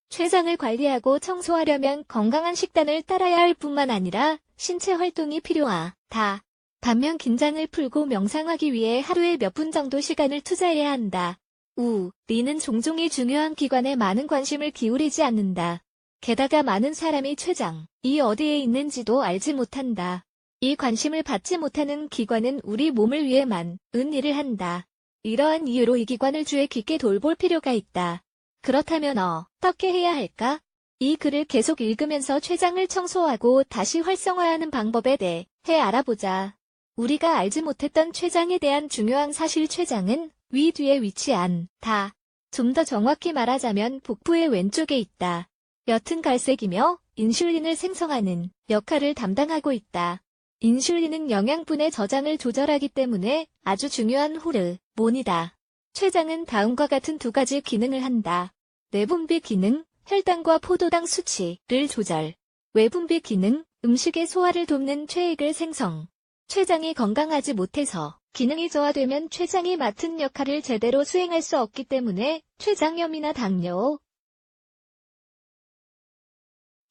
췌장을 관리하고 청소하려면 건강한 식단을 따라야 할 뿐만 아니라 신체 활동이 필요하다. 반면 긴장을 풀고 명상하기 위해 하루에 몇 분 정도 시간을 투자해야 한다. 우리는 종종 이 중요한 기관에 많은 관심을 기울이지 않는다. 게다가 많은 사람이 췌장이 어디에 있는지도 알지 못한다. 이 관심을 받지 못하는 기관은 우리 몸을 위해 많은 일을 한다. 이러한 이유로 이 기관을 주의 깊게 돌볼 필요가 있다. 그렇다면 어떻게 해야 할까? 이 글을 계속 읽으면서 췌장을 청소하고 다시 활성화하는 방법에 대해 알아보자. 우리가 알지 못했던 췌장에 대한 중요한 사실. 췌장은 위 뒤에 위치한다. 좀 더 정확히 말하자면 복부의 왼쪽에 있다. 옅은 갈색이며 인슐린을 생성하는 역할을 담당하고 있다. 인슐린은 영양분의 저장을 조절하기 때문에 아주 중요한 호르몬이다. 췌장은 다음과 같은 두 가지 기능을 한다. 내분비 기능, 혈당과 포도당 수치를 조절. 외분비 기능, 음식의 소화를 돕는 췌액을 생성. 췌장이 건강하지 못해서 기능이 저하되면 췌장이 맡은 역할을 제대로 수행할 수 없기 때문에 췌장염이나 당뇨,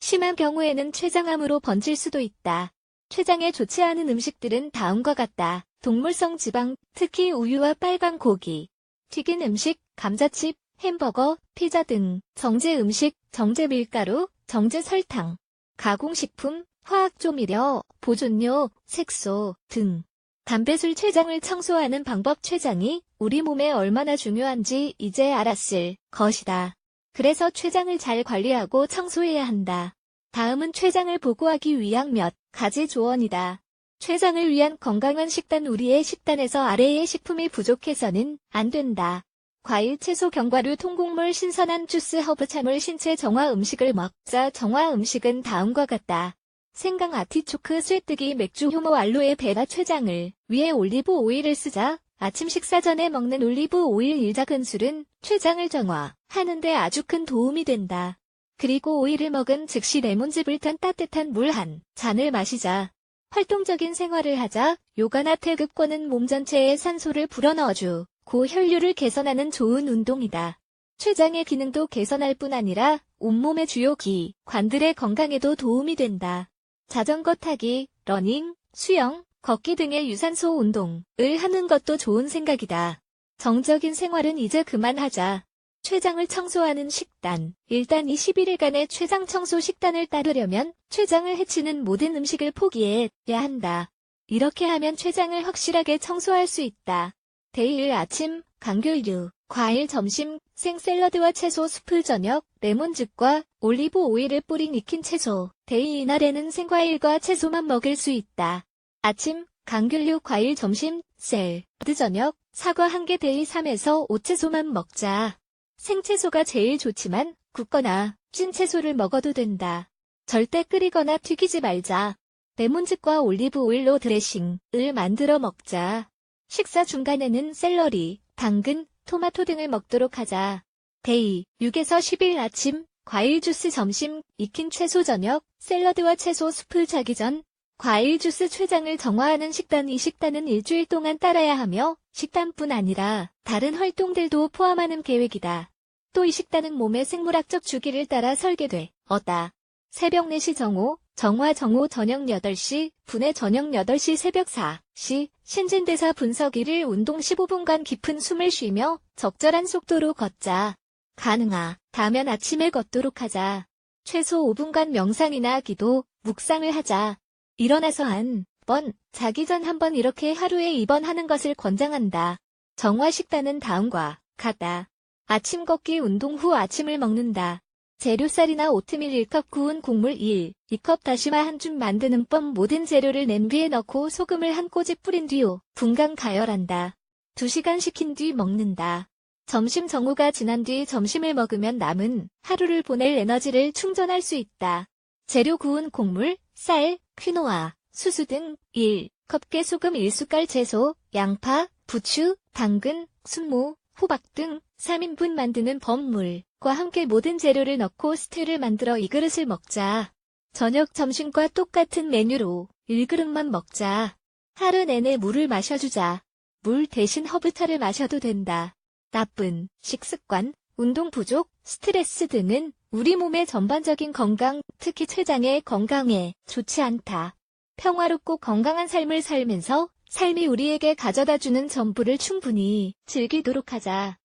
심한 경우에는 췌장암으로 번질 수도 있다. 췌장에 좋지 않은 음식들은 다음과 같다. 동물성 지방, 특히 우유와 빨간 고기, 튀긴 음식, 감자칩, 햄버거, 피자 등, 정제 음식, 정제 밀가루, 정제 설탕, 가공식품, 화학조미료, 보존료, 색소 등. 담배술. 췌장을 청소하는 방법. 췌장이 우리 몸에 얼마나 중요한지 이제 알았을 것이다. 그래서 췌장을 잘 관리하고 청소해야 한다. 다음은 췌장을 보호하기 위한 몇 가지 조언이다. 췌장을 위한 건강한 식단. 우리의 식단에서 아래의 식품이 부족해서는 안 된다. 과일, 채소, 견과류, 통곡물, 신선한 주스, 허브, 찬물, 신체 정화 음식을 먹자. 정화 음식은 다음과 같다. 생강, 아티초크, 쇠뜨기, 맥주, 효모, 알로에, 베라. 췌장을 위해 올리브 오일을 쓰자. 아침 식사 전에 먹는 올리브 오일 1작은술은 췌장을 정화하는 데 아주 큰 도움이 된다. 그리고 오일을 먹은 즉시 레몬즙을 탄 따뜻한 물 한 잔을 마시자. 활동적인 생활을 하자. 요가나 태극권은 몸 전체에 산소를 불어넣어주고 혈류를 개선하는 좋은 운동이다. 췌장의 기능도 개선할 뿐 아니라 온몸의 주요 기관들의 건강에도 도움이 된다. 자전거 타기, 러닝, 수영, 걷기 등의 유산소 운동을 하는 것도 좋은 생각이다. 정적인 생활은 이제 그만하자. 췌장을 청소하는 식단. 일단 21일간의 췌장 청소 식단을 따르려면 췌장을 해치는 모든 음식을 포기해야 한다. 이렇게 하면 췌장을 확실하게 청소할 수 있다. 데이 1. 아침, 감귤류, 과일. 점심, 생샐러드와 채소. 수프. 저녁, 레몬즙과 올리브 오일을 뿌린 익힌 채소. 데이 이날에는 생과일과 채소만 먹을 수 있다. 아침, 감귤류, 과일. 점심, 샐러드. 저녁, 사과 1개. 데이 3에서 5 채소만 먹자. 생채소가 제일 좋지만 굽거나 찐 채소를 먹어도 된다. 절대 끓이거나 튀기지 말자. 레몬즙과 올리브 오일로 드레싱을 만들어 먹자. 식사 중간에는 샐러리, 당근, 토마토 등을 먹도록 하자. 데이 6에서 10일. 아침, 과일 주스. 점심, 익힌 채소. 저녁, 샐러드와 채소. 수프. 자기 전, 과일 주스. 췌장을 정화하는 식단. 이 식단은 일주일 동안 따라야 하며 식단뿐 아니라 다른 활동들도 포함하는 계획이다. 또 이 식단은 몸의 생물학적 주기를 따라 설계되었다. 새벽 4시 정오, 정화 정오. 저녁 8시, 분해. 저녁 8시, 새벽 4시, 신진대사 분석. 1일 운동 15분간 깊은 숨을 쉬며 적절한 속도로 걷자. 가능하다면 아침에 걷도록 하자. 최소 5분간 명상이나 기도, 묵상을 하자. 일어나서 한 번, 자기 전 한 번 이렇게 하루에 2번 하는 것을 권장한다. 정화 식단은 다음과 같다. 아침 걷기. 운동 후 아침을 먹는다. 재료쌀이나 오트밀 1컵. 구운 곡물 1, 2컵. 다시마 한 줌. 만드는 법. 모든 재료를 냄비에 넣고 소금을 한 꼬집 뿌린 뒤 5분간 가열한다. 2시간 식힌 뒤 먹는다. 점심 정오가 지난 뒤 점심을 먹으면 남은 하루를 보낼 에너지를 충전할 수 있다. 재료. 구운 곡물, 쌀, 퀴노아, 수수 등 1컵. 깨소금 1숟갈. 채소, 양파, 부추, 당근, 순무, 호박 등 3인분 만드는 법. 물과 함께 모든 재료를 넣고 스튜를 만들어 이 그릇을 먹자. 저녁 점심과 똑같은 메뉴로 1그릇만 먹자. 하루 내내 물을 마셔주자. 물 대신 허브차를 마셔도 된다. 나쁜 식습관, 운동 부족, 스트레스 등은 우리 몸의 전반적인 건강, 특히 췌장의 건강에 좋지 않다. 평화롭고 건강한 삶을 살면서 삶이 우리에게 가져다주는 전부를 충분히 즐기도록 하자.